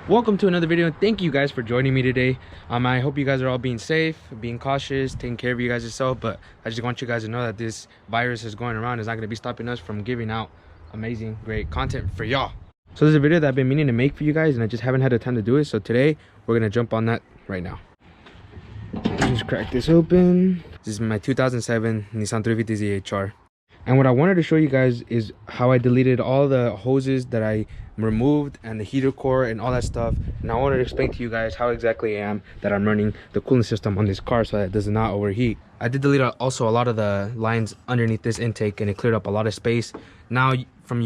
Welcome to another video. Thank you guys for joining me today. I hope you guys are all being safe, being cautious, taking care of you guys yourself. But I just want you guys to know that this virus is going around. It's not going to be stopping us from giving out amazing, great content for y'all. So there's a video that I've been meaning to make for you guys, and I just haven't had the time to do it. So today we're going to jump on that right now. Just crack this open. This is my 2007 Nissan 350Z HR. And what I wanted to show you guys is how I deleted all the hoses that I removed and the heater core and all that stuff. And I wanted to explain to you guys how exactly I am that I'm running the cooling system on this car so that it does not overheat. I did delete also a lot of the lines underneath this intake, and it cleared up a lot of space. Now from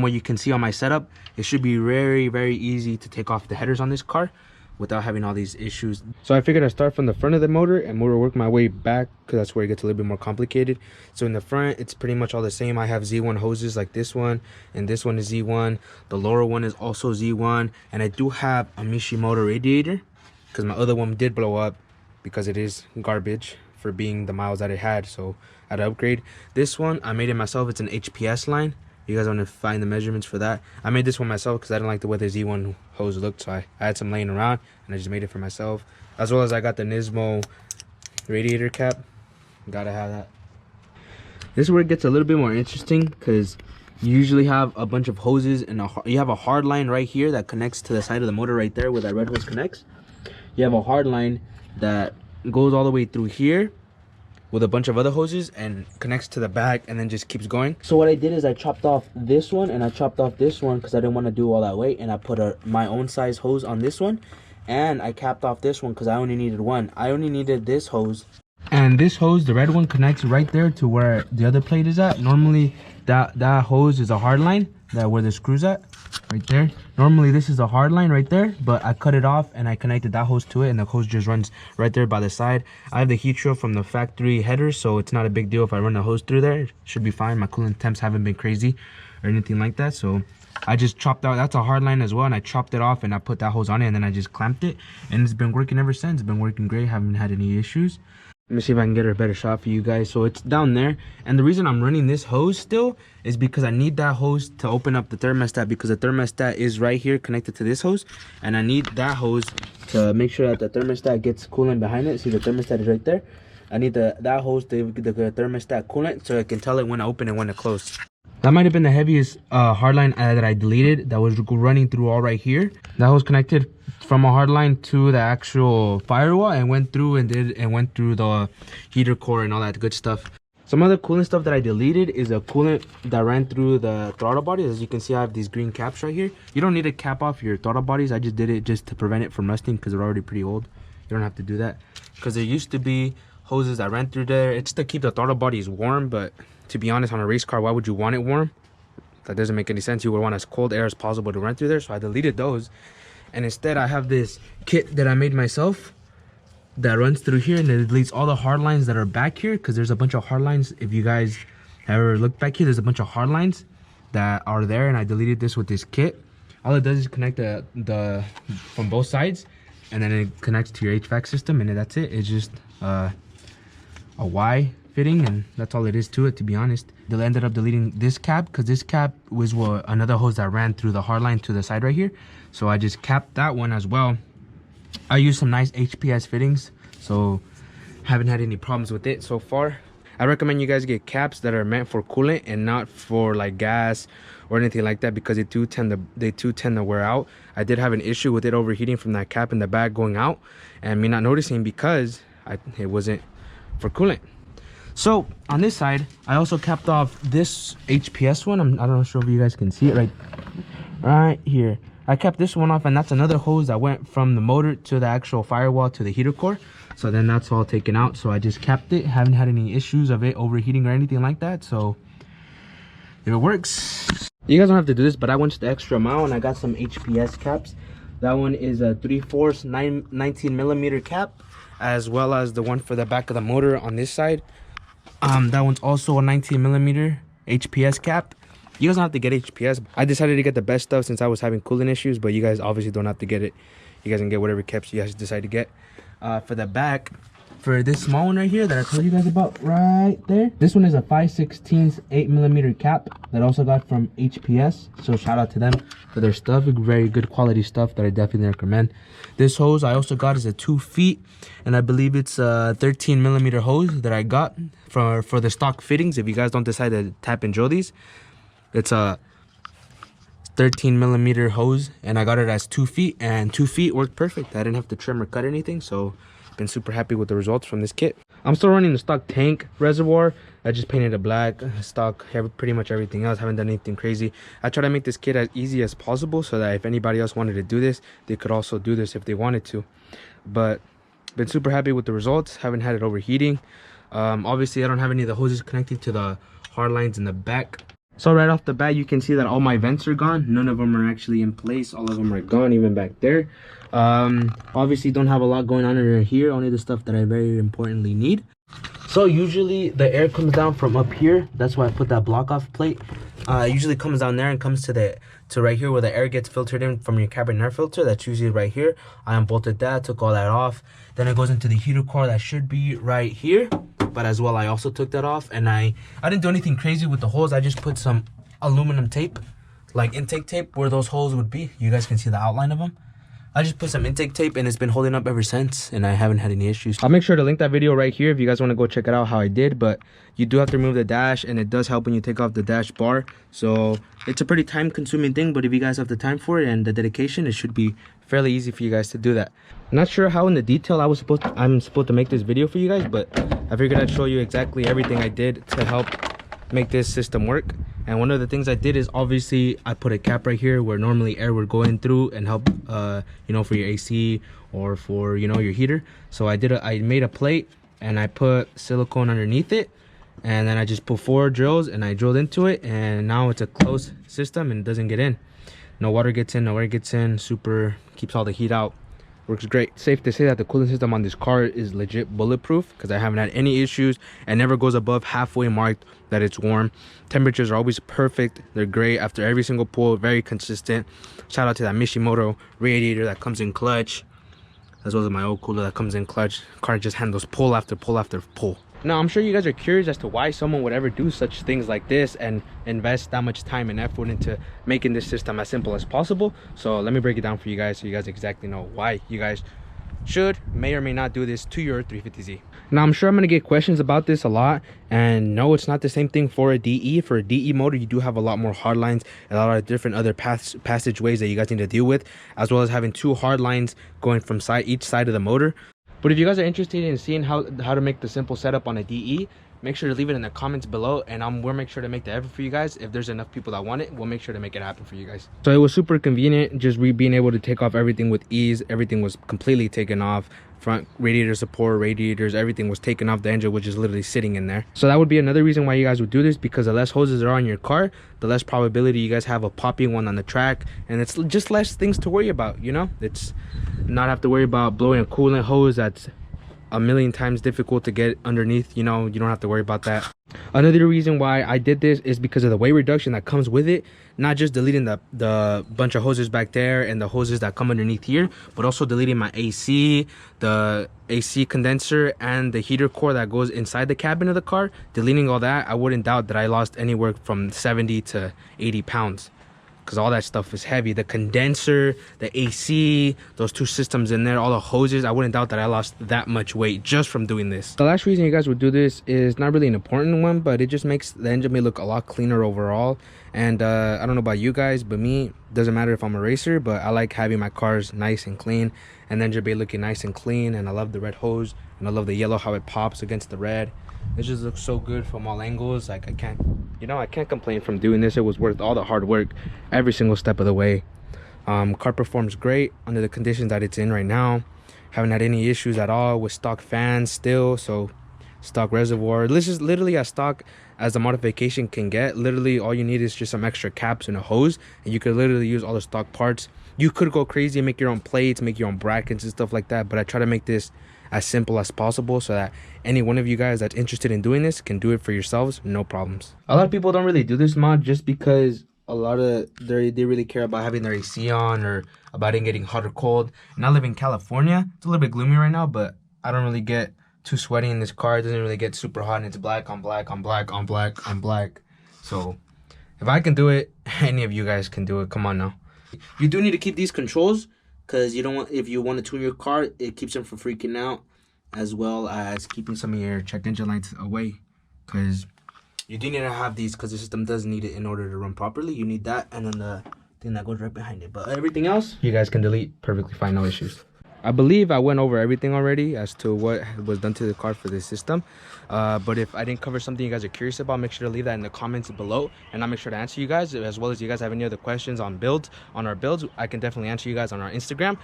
what you can see on my setup, it should be very, very easy to take off the headers on this car without having all these issues. So I figured I'd start from the front of the motor and work my way back, because that's where it gets a little bit more complicated. So in the front, it's pretty much all the same. I have Z1 hoses like this one, and this one is Z1. The lower one is also Z1, and I do have a Mishimoto radiator because my other one did blow up because it is garbage for being the miles that it had, so I had to upgrade. This one, I made it myself. It's an HPS line. You guys want to find the measurements for that. I made this one myself because I didn't like the way the Z1 hose looked, so I had some laying around and I just made it for myself. As well as I got the Nismo radiator cap. Gotta have that. This is where it gets a little bit more interesting, because you usually have a bunch of hoses and you have a hard line right here that connects to the side of the motor right there where that red hose connects. You have a hard line that goes all the way through here with a bunch of other hoses and connects to the back and then just keeps going. So what I did is I chopped off this one and I chopped off this one because I didn't want to do all that weight, and I put my own size hose on this one, and I capped off this one because I only needed one. I only needed this hose, and this hose, the red one, connects right there to where the other plate is at. Normally that hose is a hard line, that where the screws at right there. Normally this is a hard line right there, but I cut it off and I connected that hose to it, and the hose just runs right there by the side. I have the heat shield from the factory header, so it's not a big deal if I run the hose through there. It should be fine. My coolant temps haven't been crazy or anything like that, so I just chopped out, that's a hard line as well, and I chopped it off and I put that hose on it, and then I just clamped it, and it's been working ever since. It's been working great, haven't had any issues. Let me see if I can get a better shot for you guys. So it's down there, and the reason I'm running this hose still is because I need that hose to open up the thermostat, because the thermostat is right here connected to this hose, and I need that hose to make sure that the thermostat gets coolant behind it. See, the thermostat is right there. I need that hose to give the thermostat coolant so I can tell it when to open and when to close. That might have been the heaviest hardline that I deleted, that was running through all right here. That hose connected from a hardline to the actual firewall and went through went through the heater core and all that good stuff. Some other coolant stuff that I deleted is a coolant that ran through the throttle bodies. As you can see, I have these green caps right here. You don't need to cap off your throttle bodies. I just did it just to prevent it from rusting because they're already pretty old. You don't have to do that because there used to be hoses that ran through there. It's to keep the throttle bodies warm, but to be honest, on a race car, why would you want it warm? That doesn't make any sense. You would want as cold air as possible to run through there, so I deleted those. And instead, I have this kit that I made myself that runs through here, and it deletes all the hard lines that are back here, because there's a bunch of hard lines. If you guys ever look back here, there's a bunch of hard lines that are there, and I deleted this with this kit. All it does is connect the from both sides, and then it connects to your HVAC system, and that's it. It's just a Y fitting, and that's all it is to it, to be honest. They ended up deleting this cap because this cap was another hose that ran through the hard line to the side right here, so I just capped that one as well. I used some nice HPS fittings, so haven't had any problems with it so far. I recommend you guys get caps that are meant for coolant and not for like gas or anything like that, because they do tend to wear out. I did have an issue with it overheating from that cap in the back going out and me not noticing because it wasn't for coolant. So on this side, I also capped off this HPS one. I'm not sure if you guys can see it right here. I kept this one off, and that's another hose that went from the motor to the actual firewall to the heater core. So then that's all taken out. So I just capped it. Haven't had any issues of it overheating or anything like that. So if it works, you guys don't have to do this, but I went the extra mile and I got some HPS caps. That one is a 3/4 19mm cap, as well as the one for the back of the motor on this side. That one's also a 19mm HPS cap. You guys don't have to get HPS. I decided to get the best stuff since I was having cooling issues, but you guys obviously don't have to get it. You guys can get whatever caps you guys decide to get. For the back, for this small one right here that I told you guys about right there, this one is a 5/16 8mm cap that I also got from HPS. So shout out to them for their stuff. Very good quality stuff that I definitely recommend. This hose I also got is a 2 feet, and I believe it's a 13mm hose that I got for the stock fittings. If you guys don't decide to tap and drill these, it's a 13mm hose, and I got it as 2 feet, and 2 feet worked perfect. I didn't have to trim or cut anything, so been super happy with the results from this kit. I'm still running the stock tank reservoir. I just painted it black. Stock, have pretty much everything else. Haven't done anything crazy. I try to make this kit as easy as possible so that if anybody else wanted to do this, they could also do this if they wanted to. But been super happy with the results. Haven't had it overheating. Obviously I don't have any of the hoses connecting to the hard lines in the back. So right off the bat, you can see that all my vents are gone. None of them are actually in place. All of them are gone, even back there. Obviously don't have a lot going on in here, only the stuff that I very importantly need. So usually the air comes down from up here. That's why I put that block off plate. It usually comes down there and comes to right here where the air gets filtered in from your cabin air filter. That's usually right here. I unbolted that, took all that off. Then it goes into the heater core that should be right here. But as well, I also took that off, and I didn't do anything crazy with the holes. I just put some aluminum tape, like intake tape, where those holes would be. You guys can see the outline of them. I just put some intake tape, and it's been holding up ever since, and I haven't had any issues. I'll make sure to link that video right here if you guys want to go check it out how I did. But you do have to remove the dash, and it does help when you take off the dash bar. So it's a pretty time-consuming thing, but if you guys have the time for it and the dedication, it should be fairly easy for you guys to do that. Not sure how in the detail I'm supposed to make this video for you guys, but I figured I'd show you exactly everything I did to help make this system work. And one of the things I did is obviously I put a cap right here where normally air would go in through and help you know, for your AC or for, you know, your heater. So I made a plate and I put silicone underneath it, and then I just put 4 drills and I drilled into it, and now it's a closed system and it doesn't get in. No water gets in, no air gets in. Super, keeps all the heat out. Works great. Safe to say that the cooling system on this car is legit bulletproof, because I haven't had any issues and never goes above halfway marked that it's warm. Temperatures are always perfect. They're great after every single pull, very consistent. Shout out to that Mishimoto radiator that comes in clutch, as well as my old cooler that comes in clutch. Car just handles pull after pull after pull. Now, I'm sure you guys are curious as to why someone would ever do such things like this and invest that much time and effort into making this system as simple as possible. So let me break it down for you guys so you guys exactly know why you guys may or may not do this to your 350Z. Now, I'm sure I'm going to get questions about this a lot, and no, it's not the same thing for a DE. For a DE motor, you do have a lot more hard lines and a lot of different other passageways that you guys need to deal with, as well as having 2 hard lines going from each side of the motor. But if you guys are interested in seeing how to make the simple setup on a DE, make sure to leave it in the comments below, and we'll make sure to make the effort for you guys. If there's enough people that want it, we'll make sure to make it happen for you guys. So it was super convenient, just being able to take off everything with ease. Everything was completely taken off. Front radiator support, radiators, everything was taken off. The engine was just literally sitting in there. So that would be another reason why you guys would do this, because the less hoses are on your car, the less probability you guys have of popping one on the track, and it's just less things to worry about, you know. It's not have to worry about blowing a coolant hose that's a million times difficult to get underneath. You know, you don't have to worry about that. Another reason why I did this is because of the weight reduction that comes with it. Not just deleting the bunch of hoses back there and the hoses that come underneath here, but also deleting my AC, the AC condenser, and the heater core that goes inside the cabin of the car. Deleting all that, I wouldn't doubt that I lost anywhere from 70 to 80 pounds. Because all that stuff is heavy. The condenser, the AC, those 2 systems in there, all the hoses, I wouldn't doubt that I lost that much weight just from doing this. The last reason you guys would do this is not really an important one, but it just makes the engine bay look a lot cleaner overall. And I don't know about you guys, but me, doesn't matter if I'm a racer, but I like having my cars nice and clean, and the engine bay looking nice and clean. And I love the red hose, and I love the yellow, how it pops against the red. It just looks so good from all angles. Like, I can't complain from doing this. It was worth all the hard work every single step of the way. Car performs great under the conditions that it's in right now. Haven't had any issues at all with stock fans still. So stock reservoir, this is literally as stock as the modification can get. Literally all you need is just some extra caps and a hose, and you could literally use all the stock parts. You could go crazy and make your own plates, make your own brackets and stuff like that, but I try to make this as simple as possible so that any one of you guys that's interested in doing this can do it for yourselves, no problems. A lot of people don't really do this mod just because a lot of they really care about having their AC on or about it getting hot or cold. And I live in California. It's a little bit gloomy right now, but I don't really get too sweaty in this car. It doesn't really get super hot, and it's black on black on black on black on black. So if I can do it, any of you guys can do it. Come on now. You do need to keep these controls, because you don't want, if you want to tune your car, it keeps them from freaking out, as well as keeping some of your check engine lights away, because you do need to have these, because the system does need it in order to run properly. You need that, and then the thing that goes right behind it. But everything else you guys can delete perfectly fine, no issues. I believe I went over everything already as to what was done to the car for this system. But if I didn't cover something you guys are curious about, make sure to leave that in the comments below, and I'll make sure to answer you guys. As well as you guys have any other questions on our builds, I can definitely answer you guys on our Instagram.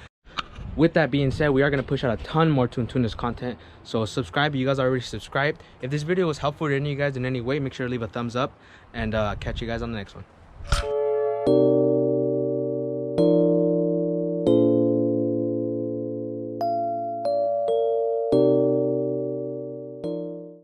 With that being said, we are going to push out a ton more Tuntunes content, so subscribe. You guys are already subscribed. If this video was helpful to any of you guys in any way, make sure to leave a thumbs up, and catch you guys on the next one.